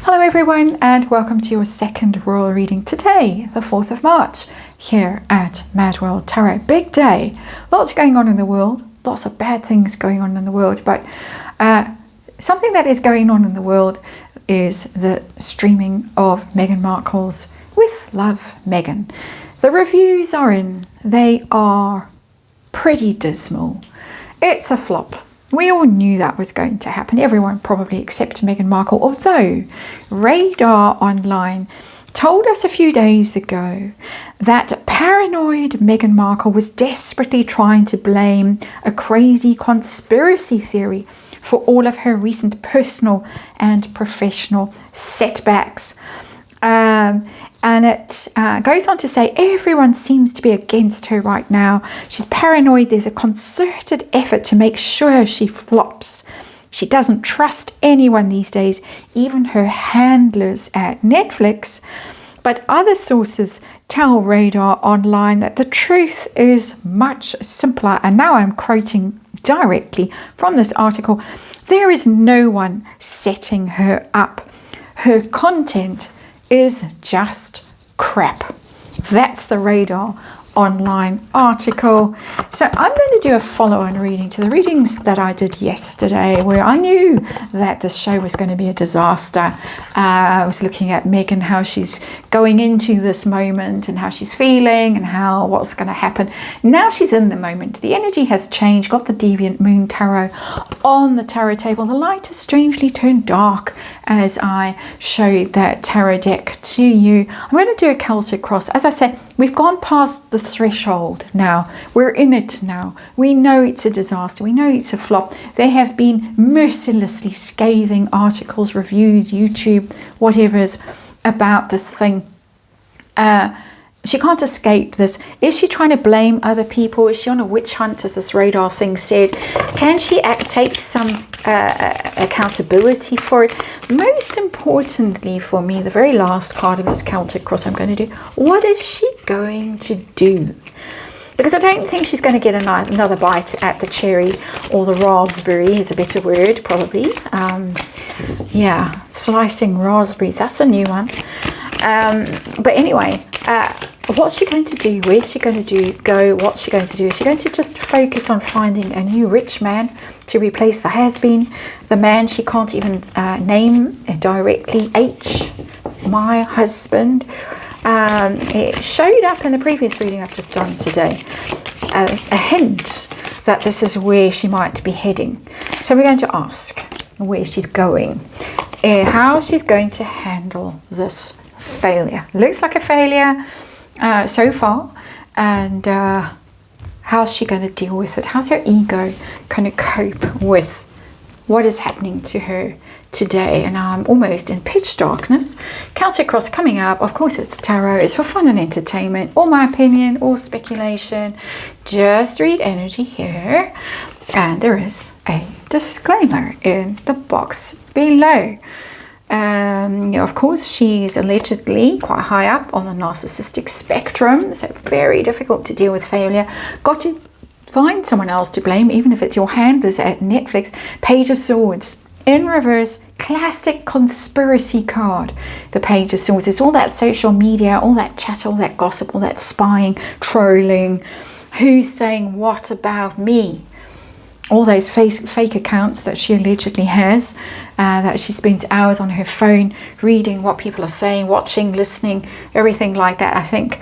Hello everyone, and welcome to your second royal reading today, the 4th of March, here at MadWorldTarot. Big day, lots going on in the world, lots of bad things going on in the world, but something that is going on in the world is the streaming of Meghan Markle's With Love, Meghan. The reviews are in, they are pretty dismal. It's a flop. We all knew that was going to happen. Everyone probably except Meghan Markle. Although Radar Online told us a few days ago that paranoid Meghan Markle was desperately trying to blame a crazy conspiracy theory for all of her recent personal and professional setbacks. And it goes on to say everyone seems to be against her right now. She's paranoid. There's a concerted effort to make sure she flops. She doesn't trust anyone these days, even her handlers at Netflix. But other sources tell Radar Online that the truth is much simpler. And now I'm quoting directly from this article. There is no one setting her up. Her content is just crap. That's the Radar Online article. So I'm going to do a follow-on reading to the readings that I did yesterday, where I knew that this show was going to be a disaster. I was looking at Meghan, how she's going into this moment and how she's feeling and what's going to happen. Now she's in the moment. The energy has changed. Got the Deviant Moon Tarot on the tarot table. The light has strangely turned dark as I showed that tarot deck to you. I'm going to do a Celtic cross. As I said, we've gone past the threshold now. We're in it now. We know it's a disaster. We know it's a flop. There have been mercilessly scathing articles, reviews, YouTube, whatever's about this thing. She can't escape this. Is she trying to blame other people? Is she on a witch hunt, as this Radar thing said? Can she take some accountability for it? Most importantly for me, the very last card of this Celtic cross I'm going to do, what is she going to do? Because I don't think she's going to get another bite at the cherry, or the raspberry is a better word, probably. Yeah, slicing raspberries, that's a new one. But anyway, what's she going to do? Where's she going to go? What's she going to do? Is she going to just focus on finding a new rich man to replace the has-been? The man she can't even name directly, H, my husband. It showed up in the previous reading I've just done today. A hint that this is where she might be heading. So we're going to ask where she's going. How she's going to handle this failure. Looks like a failure so far, and how's she going to deal with it? How's her ego going to cope with what is happening to her today? And I'm almost in pitch darkness. Celtic cross coming up. Of course it's tarot. It's for fun and entertainment. All my opinion, all speculation. Just read energy here. And there is a disclaimer in the box below. Of course, she's allegedly quite high up on the narcissistic spectrum, so very difficult to deal with failure. Got to find someone else to blame, even if it's your handlers at Netflix. Page of Swords in reverse, classic conspiracy card. The Page of Swords. It's all that social media, all that chat, all that gossip, all that spying, trolling. Who's saying what about me? All those fake accounts that she allegedly has, that she spends hours on her phone reading what people are saying, watching, listening, everything like that. I think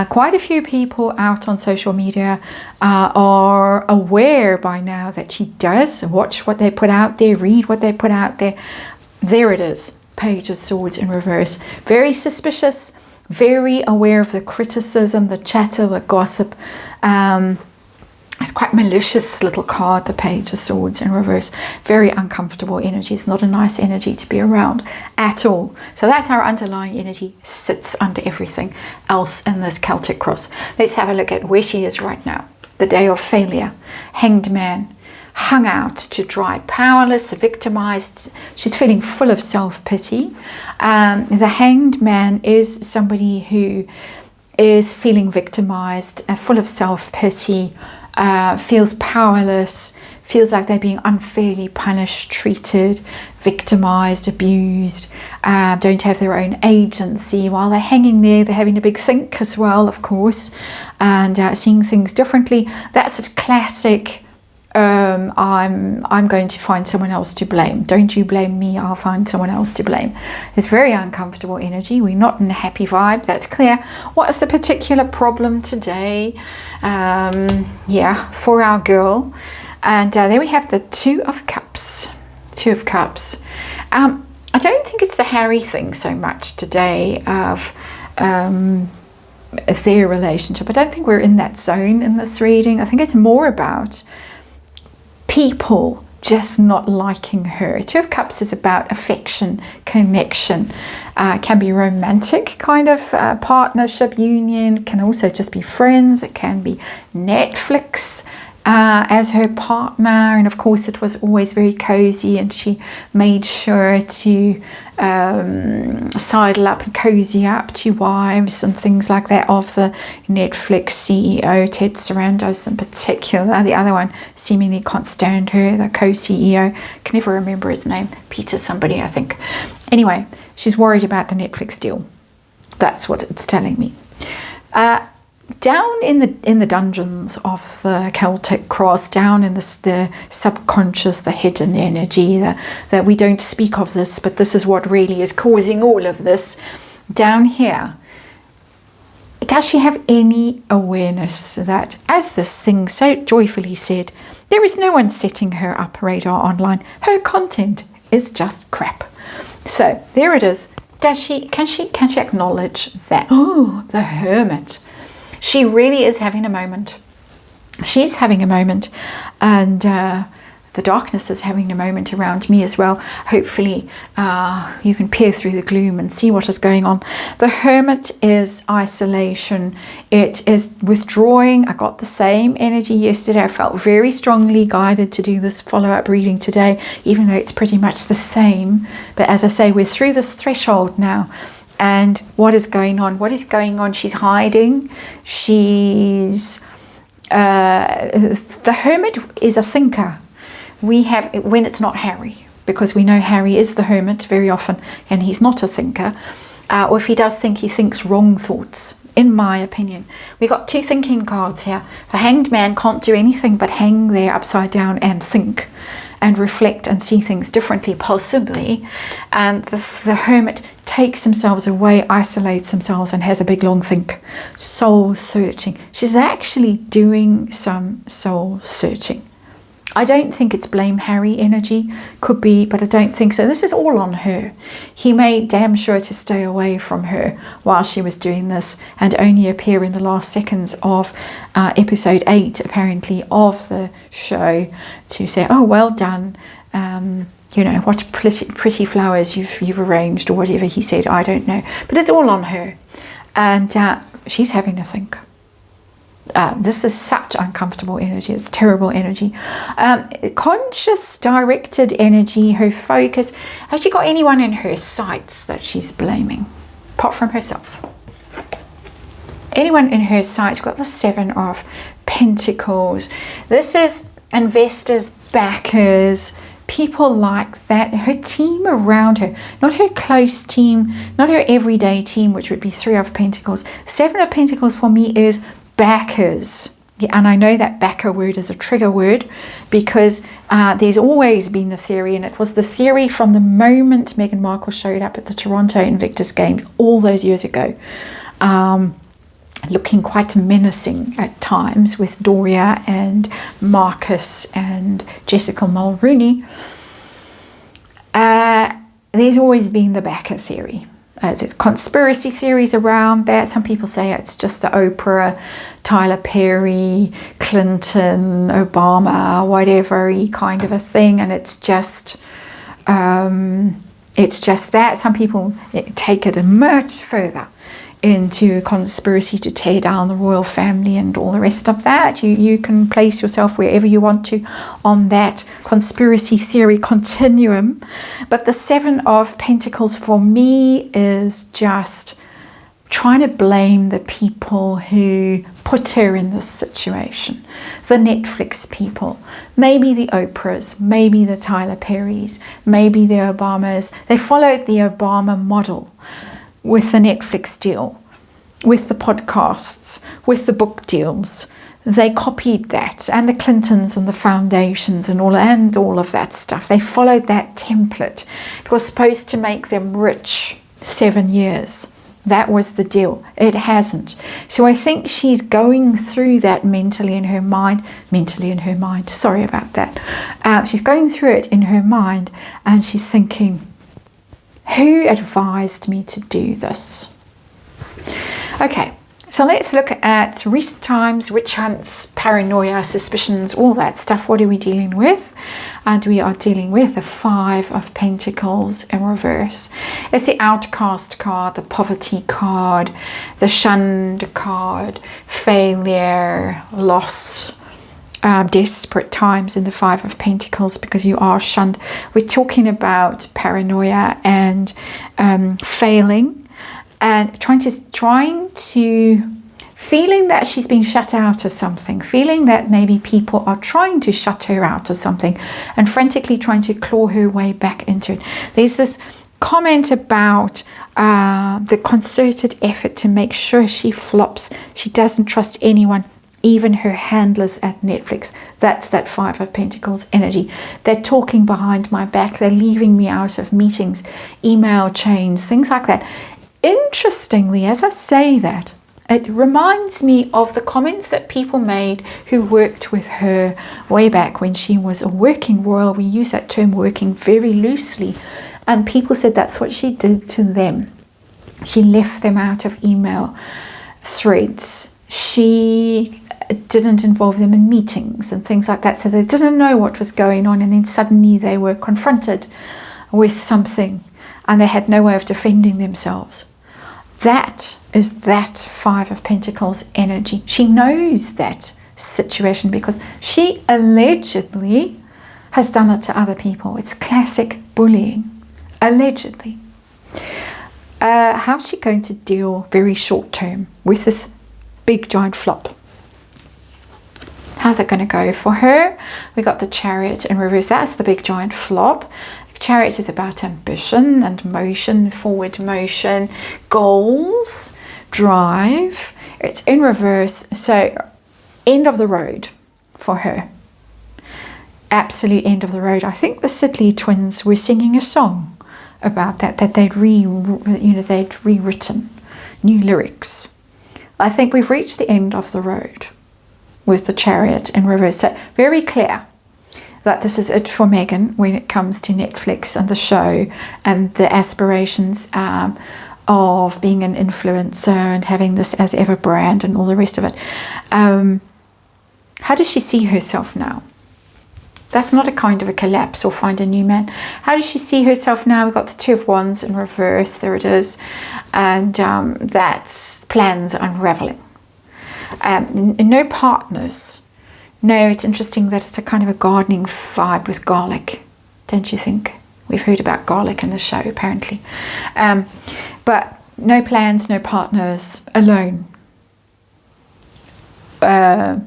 quite a few people out on social media are aware by now that she does watch what they put out there, read what they put out there. There it is, Page of Swords in reverse. Very suspicious, very aware of the criticism, the chatter, the gossip. It's quite malicious little card, the Page of Swords in reverse. Very uncomfortable energy. It's not a nice energy to be around at all. So that's our underlying energy, sits under everything else in this Celtic cross. Let's have a look at where she is right now. The day of failure. Hanged man. Hung out to dry. Powerless, victimized. She's feeling full of self-pity. The Hanged man is somebody who is feeling victimized, full of self-pity, feels powerless, feels like they're being unfairly punished, treated, victimized, abused, don't have their own agency. While they're hanging there, they're having a big think as well, of course, and seeing things differently. That's a classic, I'm going to find someone else to blame. Don't you blame me, I'll find someone else to blame. It's very uncomfortable energy. We're not in a happy vibe, that's clear. What is the particular problem today? For our girl. And there we have the Two of Cups. Two of Cups. I don't think it's the Harry thing so much today of their relationship. I don't think we're in that zone in this reading. I think it's more about people just not liking her. Two of Cups is about affection, connection. Can be romantic kind of partnership, union. Can also just be friends. It can be Netflix as her partner, and of course it was always very cozy, and she made sure to sidle up and cozy up to wives and things like that of the Netflix CEO, Ted Sarandos in particular. The other one seemingly can't stand her, the co-CEO, can never remember his name, Peter somebody I think. Anyway, she's worried about the Netflix deal. That's what it's telling me. Down in the dungeons of the Celtic Cross, down in the subconscious, the hidden energy, that we don't speak of this, but this is what really is causing all of this. Down here, does she have any awareness that, as this thing so joyfully said, there is no one setting her up radar online. Her content is just crap. So there it is. Can she acknowledge that? Oh, the Hermit. She really is having a moment. She's having a moment, and the darkness is having a moment around me as well. Hopefully you can peer through the gloom and see what is going on. The Hermit is isolation. It is withdrawing. I got the same energy yesterday. I felt very strongly guided to do this follow-up reading today, even though it's pretty much the same. But as I say, we're through this threshold now. And what is going on? What is going on? She's hiding. She's the Hermit is a thinker. We have, when it's not Harry, because we know Harry is the Hermit very often, and he's not a thinker. Or if he does think, he thinks wrong thoughts, in my opinion. We got two thinking cards here. The Hanged Man can't do anything but hang there upside down and think and reflect and see things differently, possibly. And the Hermit takes themselves away, isolates themselves, and has a big long think. Soul searching. She's actually doing some soul searching. I don't think it's blame Harry energy. Could be, but I don't think so. This is all on her. He made damn sure to stay away from her while she was doing this, and only appear in the last seconds of episode 8, apparently, of the show to say, oh, well done. You know, what pretty flowers you've arranged, or whatever he said. I don't know. But it's all on her. And she's having a think. This is such uncomfortable energy. It's terrible energy. Conscious, directed energy, her focus. Has she got anyone in her sights that she's blaming, apart from herself? Anyone in her sights? Got the Seven of Pentacles. This is investors, backers, people like that. Her team around her, not her close team, not her everyday team, which would be Three of Pentacles. Seven of Pentacles for me is backers. Yeah, and I know that backer word is a trigger word, because there's always been the theory, and it was the theory from the moment Meghan Markle showed up at the Toronto Invictus Games all those years ago, looking quite menacing at times with Doria and Marcus and Jessica Mulrooney. There's always been the backer theory. There's conspiracy theories around that. Some people say it's just the Oprah, Tyler Perry, Clinton, Obama, whatever kind of a thing, and it's just that. Some people take it much further into conspiracy to tear down the royal family and all the rest of that. You can place yourself wherever you want to on that conspiracy theory continuum. But the Seven of Pentacles for me is just trying to blame the people who put her in this situation. The Netflix people, maybe the Oprahs, maybe the Tyler Perrys, maybe the Obamas. They followed the Obama model with the Netflix deal, with the podcasts, with the book deals. They copied that, and the Clintons and the foundations and all of that stuff. They followed that template. It was supposed to make them rich 7 years. That was the deal. It hasn't. So I think she's going through that mentally in her mind. Sorry about that. She's going through it in her mind, and she's thinking, who advised me to do this? Okay, so let's look at recent times, witch hunts, paranoia, suspicions, all that stuff. What are we dealing with? And we are dealing with the 5 of Pentacles in reverse. It's the outcast card, the poverty card, the shunned card, failure, loss, desperate times in the 5 of Pentacles because you are shunned. We're talking about paranoia and failing and trying to feeling that she's been shut out of something, feeling that maybe people are trying to shut her out of something and frantically trying to claw her way back into it. There's this comment about the concerted effort to make sure she flops. She doesn't trust anyone, even her handlers at Netflix. That's that 5 of Pentacles energy. They're talking behind my back. They're leaving me out of meetings, email chains, things like that. Interestingly, as I say that, it reminds me of the comments that people made who worked with her way back when she was a working royal. We use that term working very loosely. And people said that's what she did to them. She left them out of email threads. She didn't involve them in meetings and things like that. So they didn't know what was going on. And then suddenly they were confronted with something and they had no way of defending themselves. That is that 5 of Pentacles energy. She knows that situation because she allegedly has done it to other people. It's classic bullying, allegedly. How's she going to deal very short term with this big giant flop? How's it going to go for her? We got the Chariot in reverse. That's the big giant flop. Chariot is about ambition and motion, forward motion, goals, drive. It's in reverse, so end of the road for her. Absolute end of the road. I think the Sidley twins were singing a song about that they'd rewritten new lyrics. I think we've reached the end of the road with the Chariot in reverse. So very clear that this is it for Meghan when it comes to Netflix and the show and the aspirations of being an influencer and having this as ever brand and all the rest of it. How does she see herself now? That's not a kind of a collapse or find a new man. How does she see herself now? We've got the 2 of Wands in reverse. There it is. And that's plans unraveling. No partners. No, it's interesting that it's a kind of a gardening vibe with garlic, don't you think? We've heard about garlic in the show, apparently. But no plans, no partners, alone. Up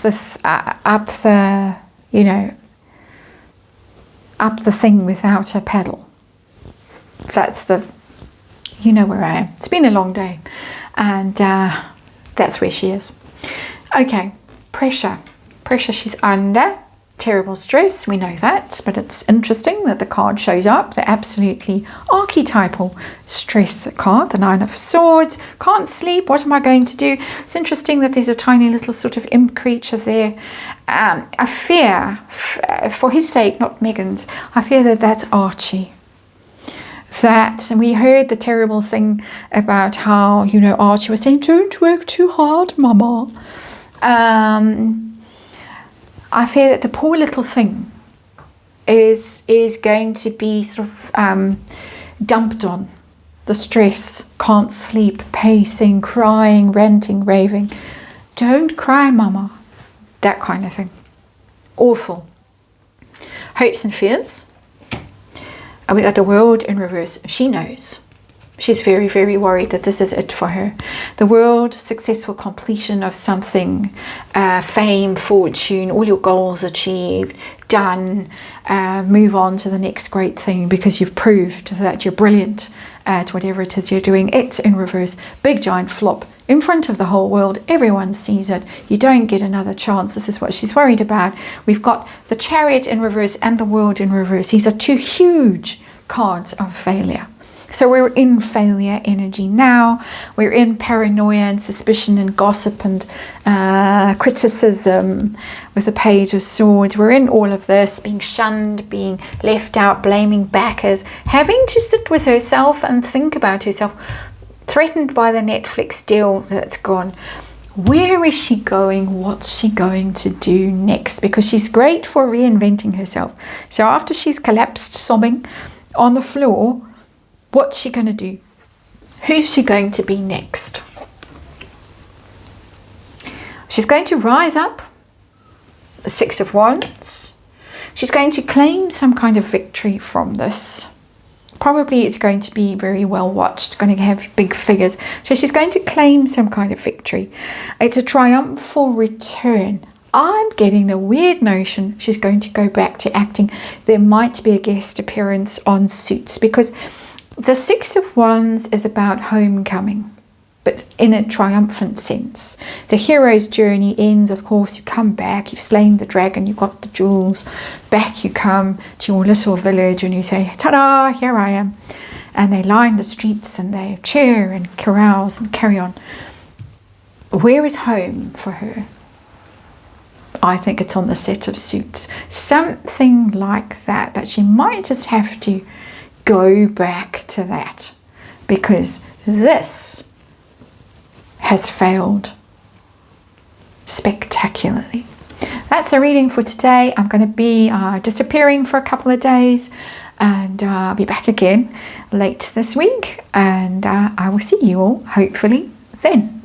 the thing without a paddle. That's the, you know where I am. It's been a long day, and that's where she is. Okay. Pressure she's under, terrible stress, we know that, but it's interesting that the card shows up, the absolutely archetypal stress card, the 9 of Swords. Can't sleep, what am I going to do? It's interesting that there's a tiny little sort of imp creature there. I fear, for his sake, not Meghan's, I fear that that's Archie. And we heard the terrible thing about how, Archie was saying, don't work too hard, Mama. I fear that the poor little thing is going to be sort of dumped on. The stress, can't sleep, pacing, crying, ranting, raving. Don't cry, Mama. That kind of thing. Awful. Hopes and fears. And we got the World in reverse. She knows. She's very, very worried that this is it for her. The world, successful completion of something, fame, fortune, all your goals achieved, done, move on to the next great thing because you've proved that you're brilliant at whatever it is you're doing. It's in reverse, big giant flop in front of the whole world. Everyone sees it. You don't get another chance. This is what she's worried about. We've got the Chariot in reverse and the World in reverse. These are two huge cards of failure. So we're in failure energy now. We're in paranoia and suspicion and gossip and criticism with the Page of Swords. We're in all of this, being shunned, being left out, blaming backers, having to sit with herself and think about herself, threatened by the Netflix deal that's gone. Where is she going? What's she going to do next? Because she's great for reinventing herself. So after she's collapsed, sobbing on the floor, what's she going to do? Who's she going to be next? She's going to rise up, the Six of Wands. She's going to claim some kind of victory from this. Probably it's going to be very well watched, going to have big figures. So she's going to claim some kind of victory. It's a triumphal return. I'm getting the weird notion she's going to go back to acting. There might be a guest appearance on Suits, because the Six of Wands is about homecoming, but in a triumphant sense. The hero's journey ends, of course, you come back, you've slain the dragon, you've got the jewels, back you come to your little village and you say, ta-da, here I am. And they line the streets and they cheer and carouse and carry on. Where is home for her? I think it's on the set of Suits. Something like that, that she might just have to go back to that, because this has failed spectacularly. That's the reading for today. I'm going to be disappearing for a couple of days, and I'll be back again late this week, and I will see you all hopefully then.